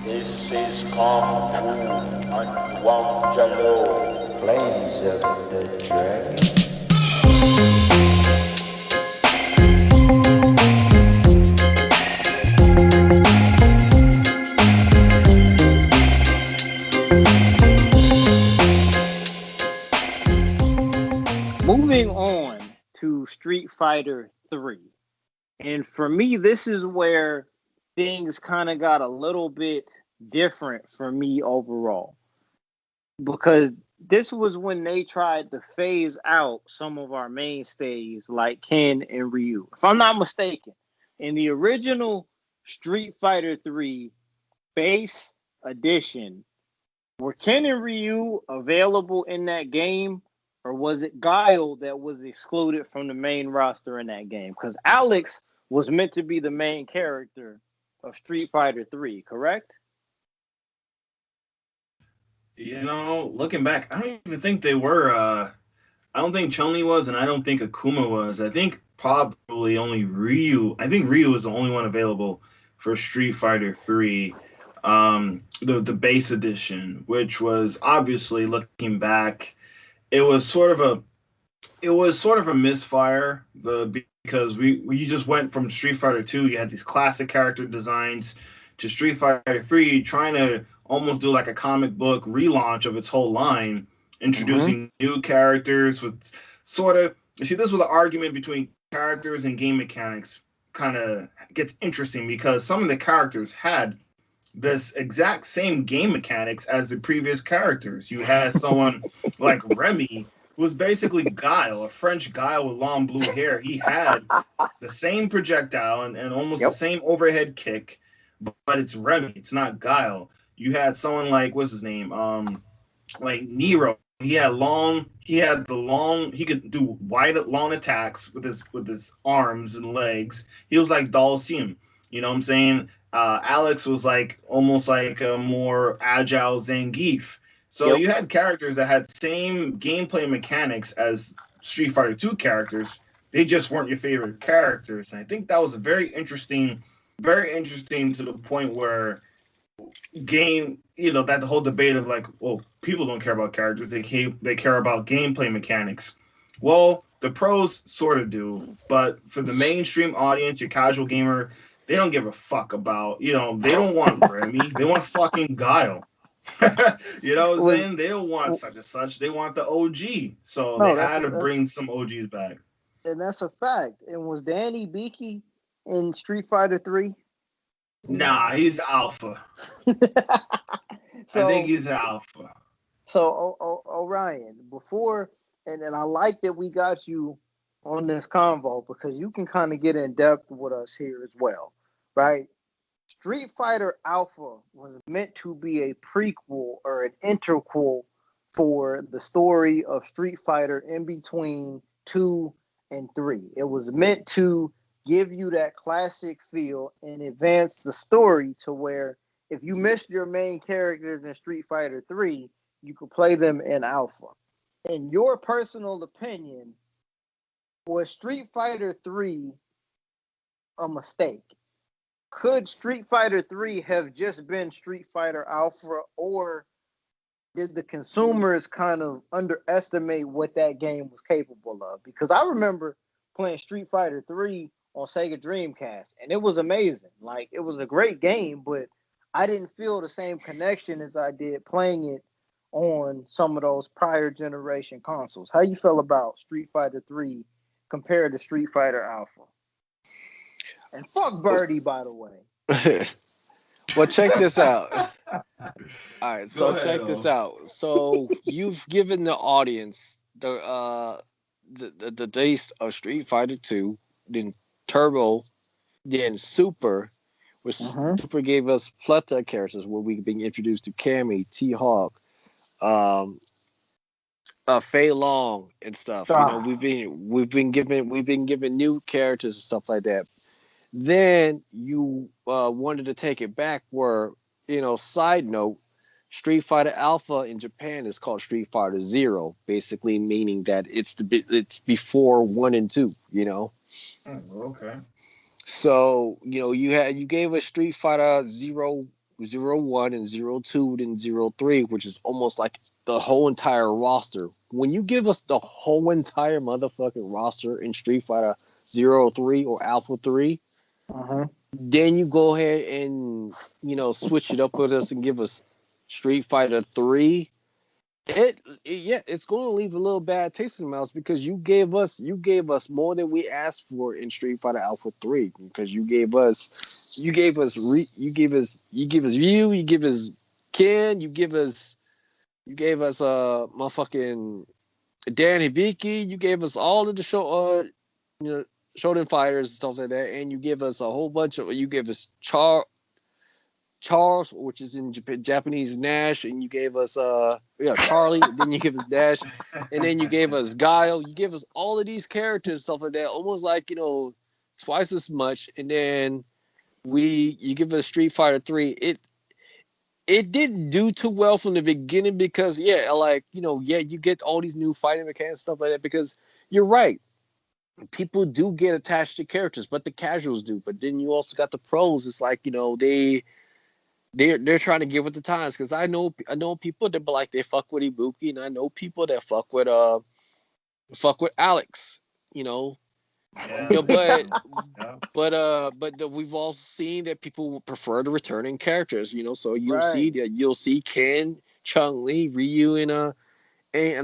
This is Kung Fu on Guangzhou, Plains of the Dragon. Moving on to Street Fighter 3. And for me, this is where things kind of got a little bit different for me overall. Because this was when they tried to phase out some of our mainstays like Ken and Ryu. If I'm not mistaken, in the original Street Fighter 3 base edition, were Ken and Ryu available in that game? Or was it Guile that was excluded from the main roster in that game? Because Alex was meant to be the main character of Street Fighter 3, correct? Looking back, I don't even think they were. I don't think Chun-Li was, and I don't think Akuma was. I think probably only Ryu. I think Ryu was the only one available for Street Fighter 3, the base edition, which was obviously looking back. It was sort of a misfire because we just went from Street Fighter 2, you had these classic character designs, to Street Fighter 3 trying to almost do like a comic book relaunch of its whole line, introducing new characters with this was an argument between characters and game mechanics. Kind of gets interesting because some of the characters had this exact same game mechanics as the previous characters. You had someone like Remy, who was basically Guile, a French Guile with long blue hair. He had the same projectile and almost the same overhead kick, but it's Remy, it's not Guile. You had someone like, what's his name? Like Nero. He could do wide long attacks with his arms and legs. He was like Dhalsim. You know what I'm saying? Alex was like almost like a more agile Zangief. So you had characters that had same gameplay mechanics as Street Fighter 2 characters. They just weren't your favorite characters. And I think that was very interesting to the point where that the whole debate of like, well, people don't care about characters. They care about gameplay mechanics. Well, the pros sort of do, but for the mainstream audience, your casual gamer, they don't give a fuck about, they don't want Remy. They want fucking Guile. You know what I'm saying? They don't want such and such. They want the OG. So they had to bring some OGs back. And that's a fact. And was Danny Beaky in Street Fighter 3? Nah, he's alpha. I think he's alpha. So, Orion, before, and I like that we got you on this convo because you can kind of get in depth with us here as well, right? Street Fighter Alpha was meant to be a prequel or an interquel for the story of Street Fighter in between 2 and 3. It was meant to give you that classic feel and advance the story to where if you missed your main characters in Street Fighter 3, you could play them in Alpha. In your personal opinion, was Street Fighter 3 a mistake? Could Street Fighter 3 have just been Street Fighter Alpha, or did the consumers kind of underestimate what that game was capable of? Because I remember playing Street Fighter 3 on Sega Dreamcast, and it was amazing. Like, it was a great game, but I didn't feel the same connection as I did playing it on some of those prior generation consoles. How you feel about Street Fighter 3 compared to Street Fighter Alpha? And fuck Birdie, by the way. Well, check this out. All right, so check this out. So you've given the audience the taste of Street Fighter 2, then Turbo, then Super, which Super gave us plethora of characters where we being introduced to Cammy, T-Hawk, Fei Long and stuff. We've been given new characters and stuff like that. Then you wanted to take it back where, side note, Street Fighter Alpha in Japan is called Street Fighter Zero, basically meaning that it's before 1 and 2, Oh, okay. So, you gave us Street Fighter Zero 01 and 02 and 03, which is almost like the whole entire roster. When you give us the whole entire motherfucking roster in Street Fighter 03 or Alpha 3, then you go ahead and, switch it up with us and give us Street Fighter 3. It's going to leave a little bad taste in the mouth because you gave us more than we asked for in Street Fighter Alpha 3, because you gave us Ryu, you gave us Ken, you gave us motherfucking Dan Hibiki, you gave us all of the Shonen fighters and stuff like that, and you give us a whole bunch of, you gave us Charles, which is in Japanese Nash, and you gave us Charlie, then you give us Nash, and then you gave us Guile. You give us all of these characters, stuff like that, almost like twice as much, and then you give us Street Fighter 3. It didn't do too well from the beginning because you get all these new fighting mechanics, stuff like that, because you're right. People do get attached to characters, but the casuals do. But then you also got the pros. It's like, they're trying to get with the times, because I know people that like they fuck with Ibuki, and I know people that fuck with Alex, Yeah. but we've also seen that people prefer the returning characters, so you'll see Ken, Chun-Li, Ryu, and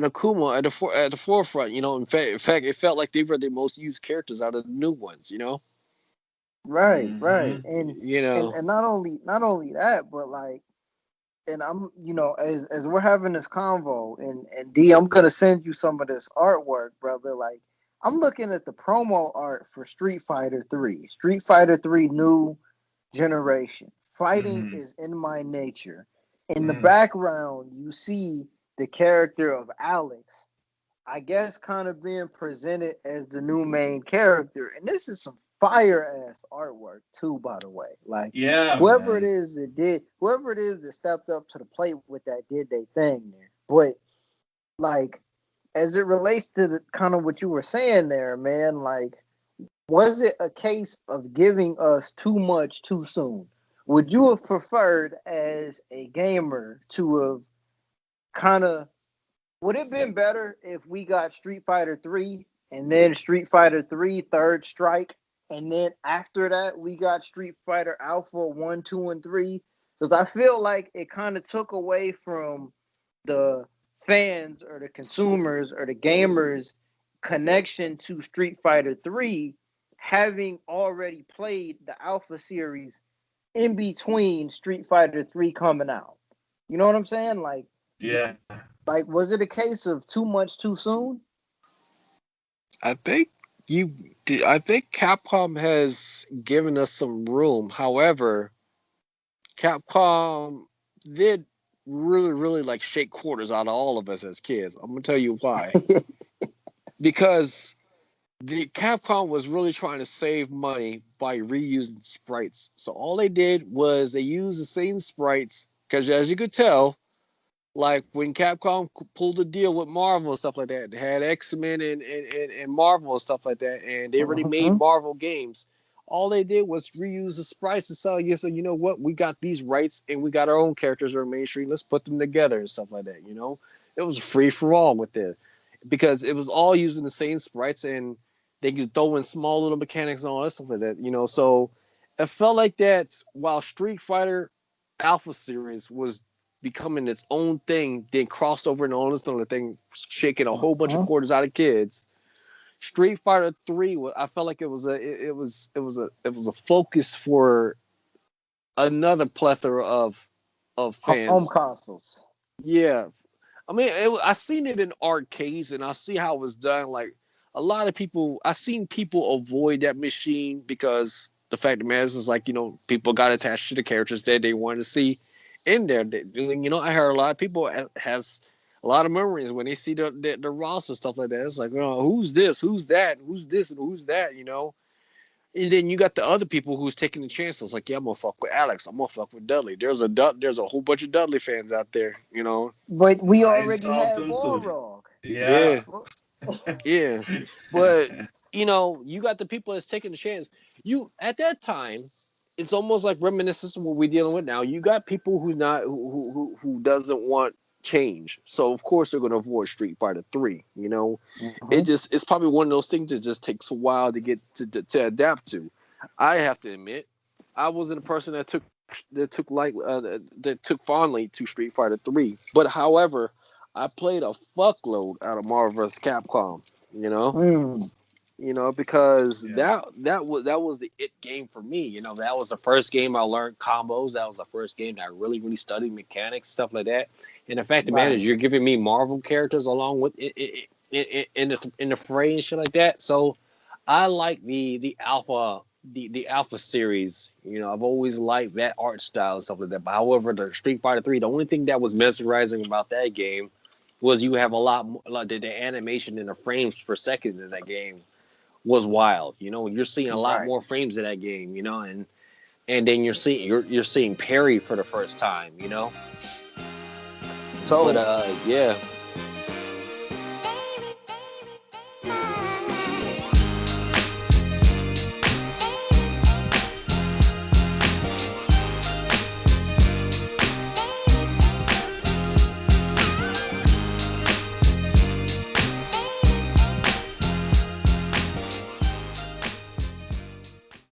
Akuma at the forefront. In fact, it felt like they were the most used characters out of the new ones. Right, Mhm. right, and not only that, but like, and I'm, as we're having this convo, and D, I'm gonna send you some of this artwork, brother. Like, I'm looking at the promo art for Street Fighter 3, Street Fighter 3 New Generation. Fighting is in my nature. In the background, you see the character of Alex, I guess, kind of being presented as the new main character, and this is some fire ass artwork too, by the way. Like, whoever it is that stepped up to the plate with that did their thing there. But like, as it relates to the kind of what you were saying there, man, like, was it a case of giving us too much too soon? Would you have preferred, as a gamer, to have kind of, would it have been better if we got Street Fighter 3 and then Street Fighter 3 Third Strike, and then after that we got Street Fighter Alpha 1, 2, and 3? Because I feel like it kind of took away from the fans or the consumers or the gamers' connection to Street Fighter 3, having already played the Alpha series in between Street Fighter 3 coming out. You know what I'm saying? Like, was it a case of too much too soon? I think Capcom has given us some room. However, Capcom did really, really like shake quarters out of all of us as kids. I'm gonna tell you why. Because the Capcom was really trying to save money by reusing sprites. So all they did was they used the same sprites, because as you could tell, like when Capcom pulled a deal with Marvel and stuff like that, they had X-Men and Marvel and stuff like that, and they already made Marvel games. All they did was reuse the sprites and sell you. So you know what? We got these rights and we got our own characters that are mainstream. Let's put them together and stuff like that. It was free for all with this, because it was all using the same sprites, and they could throw in small little mechanics and all that stuff like that. So it felt like that while Street Fighter Alpha series was becoming its own thing, then crossed over into all this other thing, shaking a whole bunch of quarters out of kids. Street Fighter 3, I felt like it was a focus for another plethora of fans. Home consoles. Yeah, I mean, I seen it in arcades, and I see how it was done. Like, a lot of people, I seen people avoid that machine because the fact of the matter is, like, people got attached to the characters that they wanted to see in there. I heard a lot of people has a lot of memories when they see the roster stuff like that. It's like, who's this, who's that, who's this, and who's that, And then you got the other people who's taking the chances. Like, yeah, I'm gonna fuck with Alex. I'm gonna fuck with Dudley. There's a whole bunch of Dudley fans out there, But we already had Warrog. Yeah. Yeah. But you got the people that's taking the chance. At that time, it's almost like reminiscent of what we're dealing with now. You got people who doesn't want change, so of course they're going to avoid Street Fighter 3. You know, Mhm. it's probably one of those things that just takes a while to get to adapt to. I have to admit, I wasn't a person that took fondly to Street Fighter 3, but however, I played a fuckload out of Marvel vs. Capcom. You know, Mm. because Yeah. that was the it game for me. You know, that was the first game I learned combos. That was the first game that I really studied mechanics, stuff like that. And the fact of the matter Right. is, you're giving me Marvel characters along with it in the fray and shit like that. So I like the alpha. The Alpha series, you know, I've always liked that art style and stuff like that. But however, the Street Fighter 3, the only thing that was mesmerizing about that game was you have a lot more, like the animation and the frames per second in that game was wild. You know, you're seeing a lot Right. more frames in that game. You know, and then you're seeing parry for the first time. You know, So but yeah,